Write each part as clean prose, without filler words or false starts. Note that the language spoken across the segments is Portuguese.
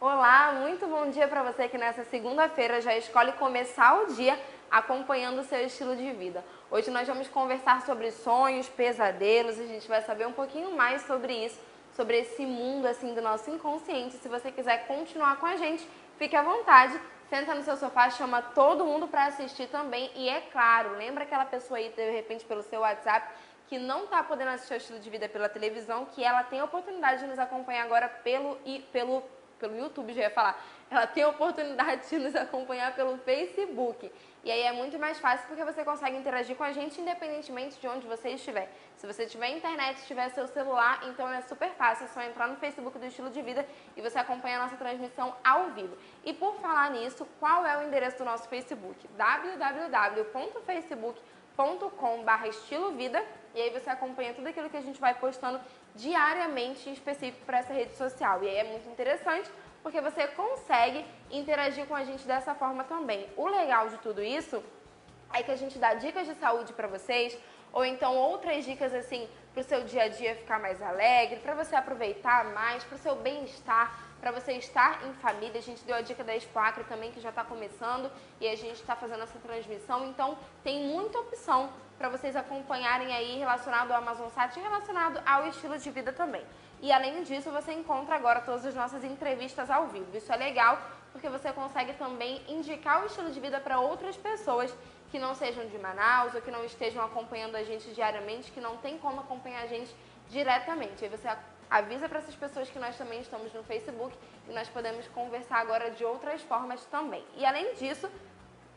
Olá, muito bom dia para você que nessa segunda-feira já escolhe começar o dia acompanhando o seu estilo de vida. Hoje nós vamos conversar sobre sonhos, pesadelos, a gente vai saber um pouquinho mais sobre isso, sobre esse mundo assim do nosso inconsciente. Se você quiser continuar com a gente, fique à vontade, senta no seu sofá, chama todo mundo para assistir também e é claro, lembra aquela pessoa aí de repente pelo seu WhatsApp que não está podendo assistir o estilo de vida pela televisão, que ela tem a oportunidade de nos acompanhar agora pelo YouTube, já ia falar. Ela tem a oportunidade de nos acompanhar pelo Facebook. E aí é muito mais fácil porque você consegue interagir com a gente independentemente de onde você estiver. Se você tiver internet, tiver seu celular, então é super fácil, é só entrar no Facebook do Estilo de Vida e você acompanha a nossa transmissão ao vivo. E por falar nisso, qual é o endereço do nosso Facebook? www.facebook.com/estilovida. E aí você acompanha tudo aquilo que a gente vai postando diariamente específico para essa rede social. E aí é muito interessante porque você consegue interagir com a gente dessa forma também. O legal de tudo isso é que a gente dá dicas de saúde para vocês, ou então outras dicas assim para o seu dia a dia ficar mais alegre, para você aproveitar mais, para o seu bem-estar, para você estar em família. A gente deu a dica da Expo Acre também, que já está começando, e a gente está fazendo essa transmissão, então tem muita opção para vocês acompanharem aí relacionado ao Amazonsat e relacionado ao estilo de vida também. E além disso, você encontra agora todas as nossas entrevistas ao vivo. Isso é legal porque você consegue também indicar o estilo de vida para outras pessoas que não sejam de Manaus ou que não estejam acompanhando a gente diariamente, que não tem como acompanhar a gente diretamente. Aí você avisa para essas pessoas que nós também estamos no Facebook e nós podemos conversar agora de outras formas também. E além disso,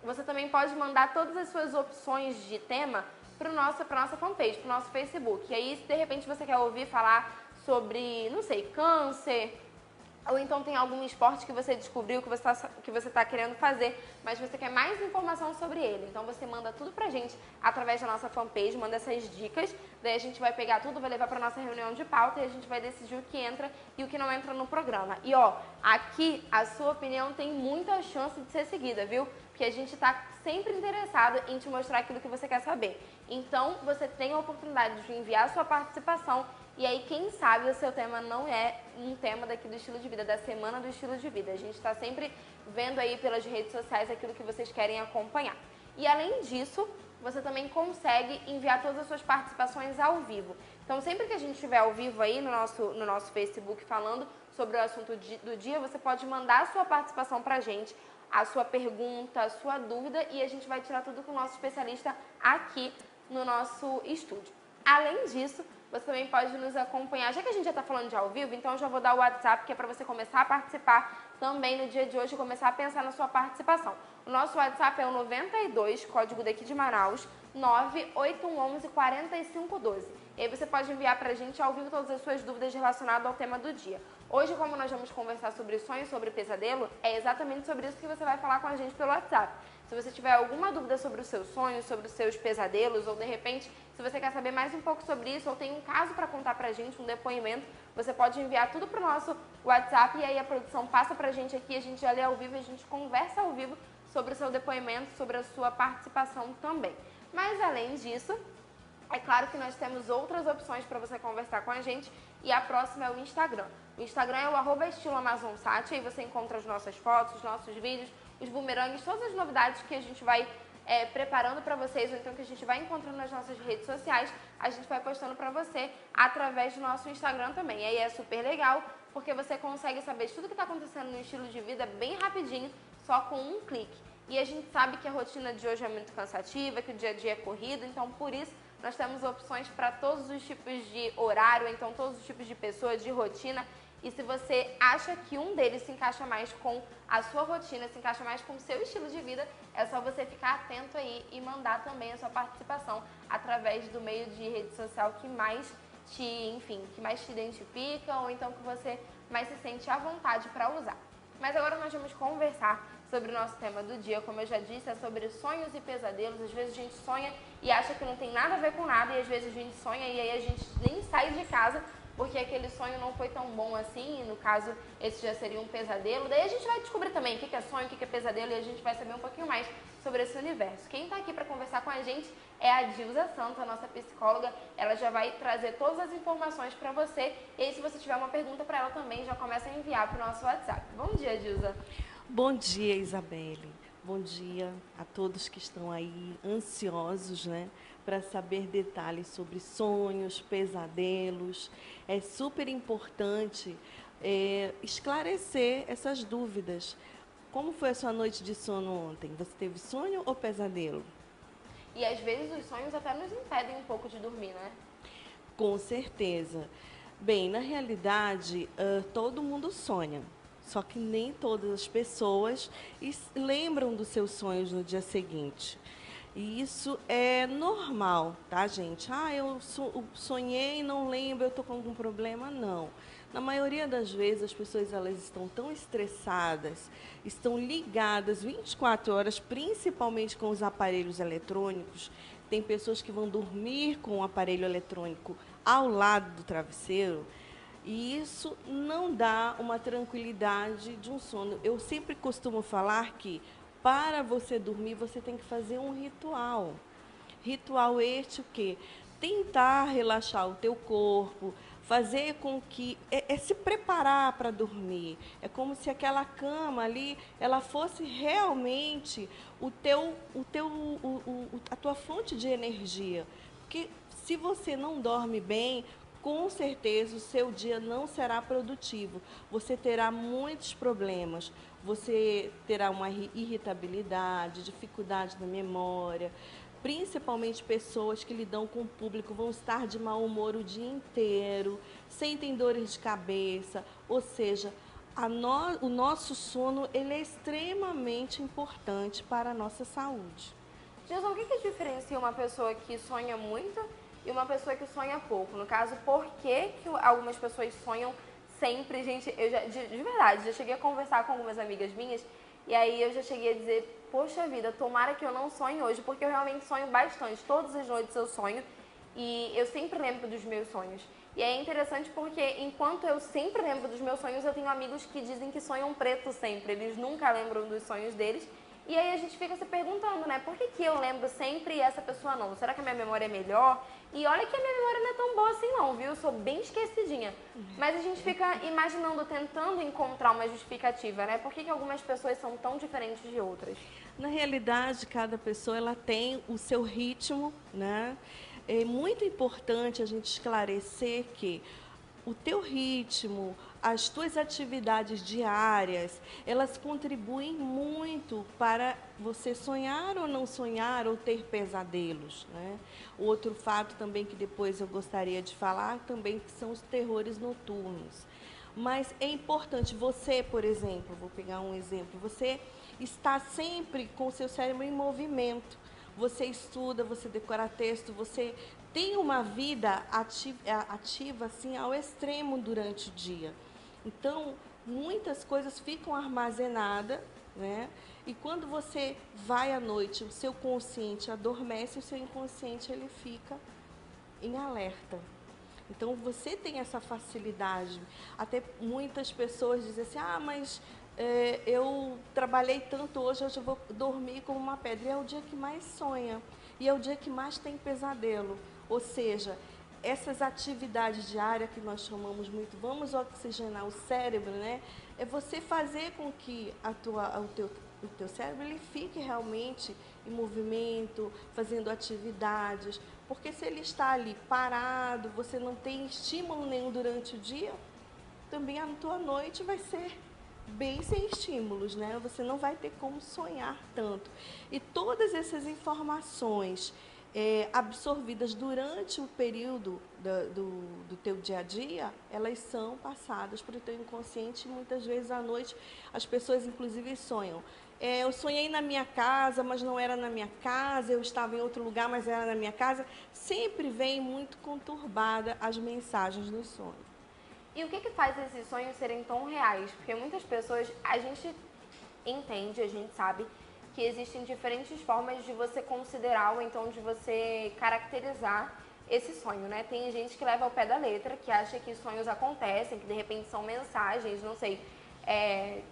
você também pode mandar todas as suas opções de tema para a nossa fanpage, para o nosso Facebook. E aí, se de repente você quer ouvir falar sobre, não sei, câncer, ou então tem algum esporte que você descobriu que você tá querendo fazer, mas você quer mais informação sobre ele. Então você manda tudo pra gente através da nossa fanpage, manda essas dicas, daí a gente vai pegar tudo, vai levar pra nossa reunião de pauta e a gente vai decidir o que entra e o que não entra no programa. E ó, aqui a sua opinião tem muita chance de ser seguida, viu? Porque a gente tá sempre interessado em te mostrar aquilo que você quer saber. Então você tem a oportunidade de enviar a sua participação. E aí, quem sabe o seu tema não é um tema daqui do Estilo de Vida, da Semana do Estilo de Vida. A gente está sempre vendo aí pelas redes sociais aquilo que vocês querem acompanhar. E além disso, você também consegue enviar todas as suas participações ao vivo. Então, sempre que a gente estiver ao vivo aí no nosso Facebook falando sobre o assunto do dia, você pode mandar a sua participação pra gente, a sua pergunta, a sua dúvida, e a gente vai tirar tudo com o nosso especialista aqui no nosso estúdio. Além disso, você também pode nos acompanhar. Já que a gente já está falando de ao vivo, então eu já vou dar o WhatsApp, que é para você começar a participar também no dia de hoje, começar a pensar na sua participação. O nosso WhatsApp é o 92, código daqui de Manaus, 98111 4512. E aí você pode enviar para a gente ao vivo todas as suas dúvidas relacionadas ao tema do dia. Hoje, como nós vamos conversar sobre sonhos, sobre pesadelo, é exatamente sobre isso que você vai falar com a gente pelo WhatsApp. Se você tiver alguma dúvida sobre os seus sonhos, sobre os seus pesadelos, ou de repente, se você quer saber mais um pouco sobre isso, ou tem um caso para contar pra gente, um depoimento, você pode enviar tudo pro nosso WhatsApp e aí a produção passa pra gente aqui, a gente já lê ao vivo e a gente conversa ao vivo sobre o seu depoimento, sobre a sua participação também. Mas além disso, é claro que nós temos outras opções para você conversar com a gente e a próxima é o Instagram. O Instagram é o @estiloamazonsat, aí você encontra as nossas fotos, os nossos vídeos, os bumerangues, todas as novidades que a gente vai preparando para vocês, ou então que a gente vai encontrando nas nossas redes sociais, a gente vai postando para você através do nosso Instagram também. E aí é super legal, porque você consegue saber tudo que está acontecendo no estilo de vida bem rapidinho, só com um clique. E a gente sabe que a rotina de hoje é muito cansativa, que o dia a dia é corrido, então por isso nós temos opções para todos os tipos de horário, então todos os tipos de pessoas, de rotina. E se você acha que um deles se encaixa mais com a sua rotina, se encaixa mais com o seu estilo de vida, é só você ficar atento aí e mandar também a sua participação através do meio de rede social que mais que mais te identifica ou então que você mais se sente à vontade para usar. Mas agora nós vamos conversar sobre o nosso tema do dia. Como eu já disse, é sobre sonhos e pesadelos. Às vezes a gente sonha e acha que não tem nada a ver com nada, e às vezes a gente sonha e aí a gente nem sai de casa porque aquele sonho não foi tão bom assim, no caso, esse já seria um pesadelo. Daí a gente vai descobrir também o que é sonho, o que é pesadelo, e a gente vai saber um pouquinho mais sobre esse universo. Quem está aqui para conversar com a gente é a Dilza Santos, a nossa psicóloga. Ela já vai trazer todas as informações para você. E aí, se você tiver uma pergunta para ela também, já começa a enviar para o nosso WhatsApp. Bom dia, Dilza. Bom dia, Isabelle. Bom dia a todos que estão aí ansiosos, né, para saber detalhes sobre sonhos, pesadelos. É super importante esclarecer essas dúvidas. Como foi a sua noite de sono ontem? Você teve sonho ou pesadelo? E às vezes os sonhos até nos impedem um pouco de dormir, né? Com certeza. Bem, na realidade, todo mundo sonha. Só que nem todas as pessoas lembram dos seus sonhos no dia seguinte. E isso é normal, tá, gente? Ah, eu sonhei e não lembro, eu estou com algum problema? Não. Na maioria das vezes, as pessoas elas estão tão estressadas, estão ligadas 24 horas, principalmente com os aparelhos eletrônicos. Tem pessoas que vão dormir com o aparelho eletrônico ao lado do travesseiro, e isso não dá uma tranquilidade de um sono. Eu sempre costumo falar que para você dormir você tem que fazer um ritual. Ritual este o quê? Tentar relaxar o teu corpo, fazer com que se preparar para dormir. É como se aquela cama ali, ela fosse realmente a tua fonte de energia. Porque se você não dorme bem, com certeza o seu dia não será produtivo. Você terá muitos problemas. Você terá uma irritabilidade, dificuldade na memória. Principalmente pessoas que lidam com o público vão estar de mau humor o dia inteiro, sentem dores de cabeça. Ou seja, o nosso sono ele é extremamente importante para a nossa saúde. Gilson, o que diferencia uma pessoa que sonha muito e uma pessoa que sonha pouco? No caso, por que algumas pessoas sonham sempre? Gente, eu já, de verdade, já cheguei a conversar com algumas amigas minhas e aí eu já cheguei a dizer, poxa vida, tomara que eu não sonhe hoje, porque eu realmente sonho bastante. Todas as noites eu sonho e eu sempre lembro dos meus sonhos. E é interessante porque enquanto eu sempre lembro dos meus sonhos, eu tenho amigos que dizem que sonham preto sempre. Eles nunca lembram dos sonhos deles. E aí a gente fica se perguntando, né? Por que eu lembro sempre e essa pessoa não? Será que a minha memória é melhor? E olha que a minha memória não é tão boa assim não, viu? Eu sou bem esquecidinha. Mas a gente fica imaginando, tentando encontrar uma justificativa, né? Por que algumas pessoas são tão diferentes de outras? Na realidade, cada pessoa ela tem o seu ritmo, né? É muito importante a gente esclarecer que o teu ritmo, as tuas atividades diárias, elas contribuem muito para você sonhar ou não sonhar ou ter pesadelos, né? Outro fato também que depois eu gostaria de falar também que são os terrores noturnos. Mas é importante você, por exemplo, vou pegar um exemplo, você está sempre com o seu cérebro em movimento. Você estuda, você decora texto, você tem uma vida ativa assim, ao extremo durante o dia. Então, muitas coisas ficam armazenadas, né? E quando você vai à noite, o seu consciente adormece, o seu inconsciente ele fica em alerta. Então, você tem essa facilidade. Até muitas pessoas dizem assim, mas eu trabalhei tanto hoje eu vou dormir como uma pedra. E é o dia que mais sonha. E é o dia que mais tem pesadelo. Ou seja, essas atividades diárias que nós chamamos muito, vamos oxigenar o cérebro, né? É você fazer com que o teu cérebro ele fique realmente em movimento, fazendo atividades. Porque se ele está ali parado, você não tem estímulo nenhum durante o dia, também a tua noite vai ser bem sem estímulos, né? Você não vai ter como sonhar tanto. E todas essas informações absorvidas durante o período do teu dia a dia, elas são passadas para o teu inconsciente e muitas vezes à noite as pessoas inclusive sonham. Eu sonhei na minha casa, mas não era na minha casa, eu estava em outro lugar, mas era na minha casa. Sempre vem muito conturbada as mensagens do sonho. E o que faz esses sonhos serem tão reais? Porque muitas pessoas, a gente entende, a gente sabe que existem diferentes formas de você considerar ou então de você caracterizar esse sonho, né? Tem gente que leva ao pé da letra, que acha que sonhos acontecem, que de repente são mensagens, não sei,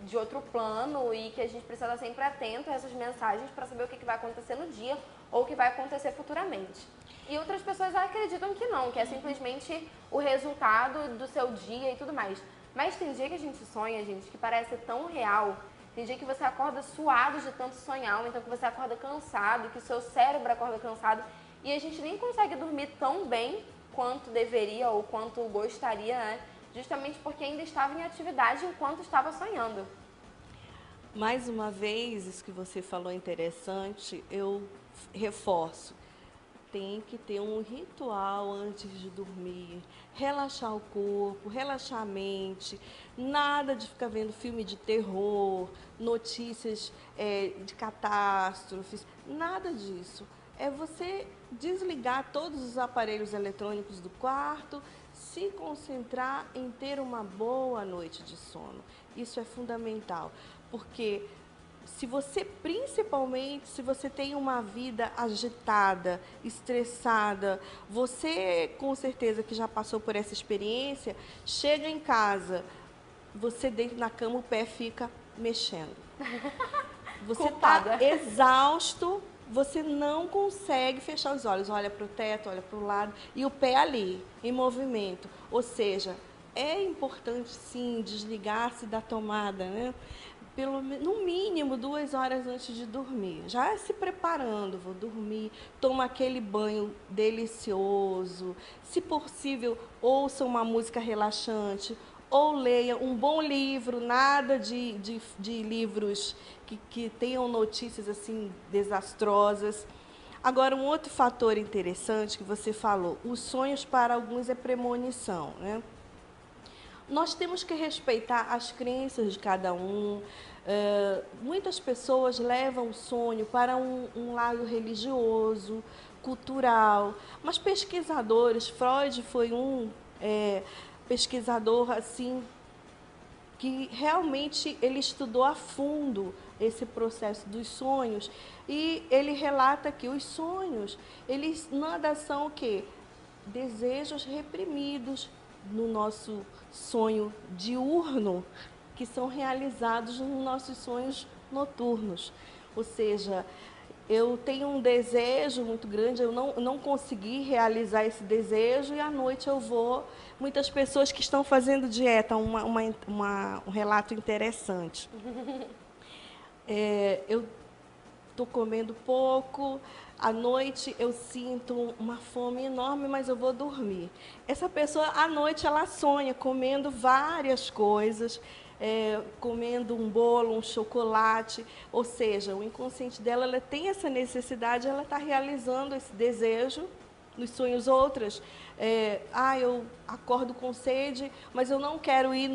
de outro plano e que a gente precisa estar sempre atento a essas mensagens para saber o que vai acontecer no dia ou o que vai acontecer futuramente. E outras pessoas acreditam que não, que é simplesmente o resultado do seu dia e tudo mais. Mas tem dia que a gente sonha, gente, que parece tão real. Tem dia que você acorda suado de tanto sonhar, ou então que você acorda cansado, que o seu cérebro acorda cansado e a gente nem consegue dormir tão bem quanto deveria ou quanto gostaria, né? Justamente porque ainda estava em atividade enquanto estava sonhando. Mais uma vez, isso que você falou é interessante, eu reforço. Tem que ter um ritual antes de dormir, relaxar o corpo, relaxar a mente, nada de ficar vendo filme de terror, notícias de catástrofes, nada disso. É você desligar todos os aparelhos eletrônicos do quarto, se concentrar em ter uma boa noite de sono. Isso é fundamental, porque principalmente se você tem uma vida agitada, estressada, você com certeza que já passou por essa experiência, chega em casa, você deita na cama, o pé fica mexendo. Você está exausto, você não consegue fechar os olhos, olha para o teto, olha para o lado, e o pé ali, em movimento. Ou seja, é importante sim desligar-se da tomada, né? No mínimo 2 horas antes de dormir, já se preparando, vou dormir, toma aquele banho delicioso, se possível, ouça uma música relaxante, ou leia um bom livro, nada de livros que tenham notícias assim desastrosas. Agora, um outro fator interessante que você falou, os sonhos para alguns é premonição, né? Nós temos que respeitar as crenças de cada um. Muitas pessoas levam o sonho para um lado religioso, cultural, mas pesquisadores, Freud foi um pesquisador assim que realmente ele estudou a fundo esse processo dos sonhos e ele relata que os sonhos, eles nada são o quê? Desejos reprimidos no nosso sonho diurno, que são realizados nos nossos sonhos noturnos. Ou seja, eu tenho um desejo muito grande, eu não consegui realizar esse desejo e à noite eu vou. Muitas pessoas que estão fazendo dieta, um relato interessante. Eu estou comendo pouco, à noite eu sinto uma fome enorme, mas eu vou dormir. Essa pessoa, à noite, ela sonha comendo várias coisas, comendo um bolo, um chocolate, ou seja, o inconsciente dela ela tem essa necessidade, ela está realizando esse desejo. Nos sonhos outras, eu acordo com sede, mas eu não quero ir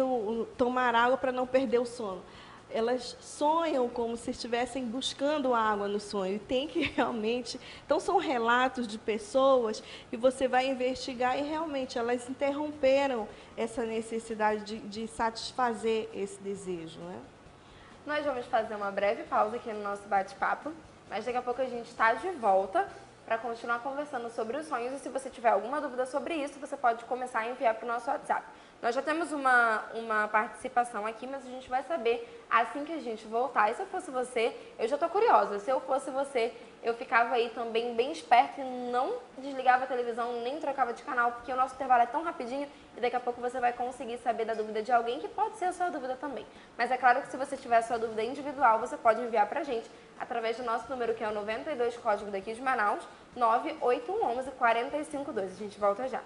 tomar água para não perder o sono. Elas sonham como se estivessem buscando água no sonho. E tem que realmente... Então, são relatos de pessoas que você vai investigar e realmente elas interromperam essa necessidade de satisfazer esse desejo, né? Nós vamos fazer uma breve pausa aqui no nosso bate-papo, mas daqui a pouco a gente está de volta para continuar conversando sobre os sonhos. E se você tiver alguma dúvida sobre isso, você pode começar a enviar para o nosso WhatsApp. Nós já temos uma participação aqui, mas a gente vai saber assim que a gente voltar. E se eu fosse você, eu já estou curiosa, se eu fosse você, eu ficava aí também bem esperta e não desligava a televisão, nem trocava de canal, porque o nosso intervalo é tão rapidinho e daqui a pouco você vai conseguir saber da dúvida de alguém que pode ser a sua dúvida também. Mas é claro que se você tiver a sua dúvida individual, você pode enviar pra gente através do nosso número, que é o 92, código daqui de Manaus, 98111 4512. A gente volta já.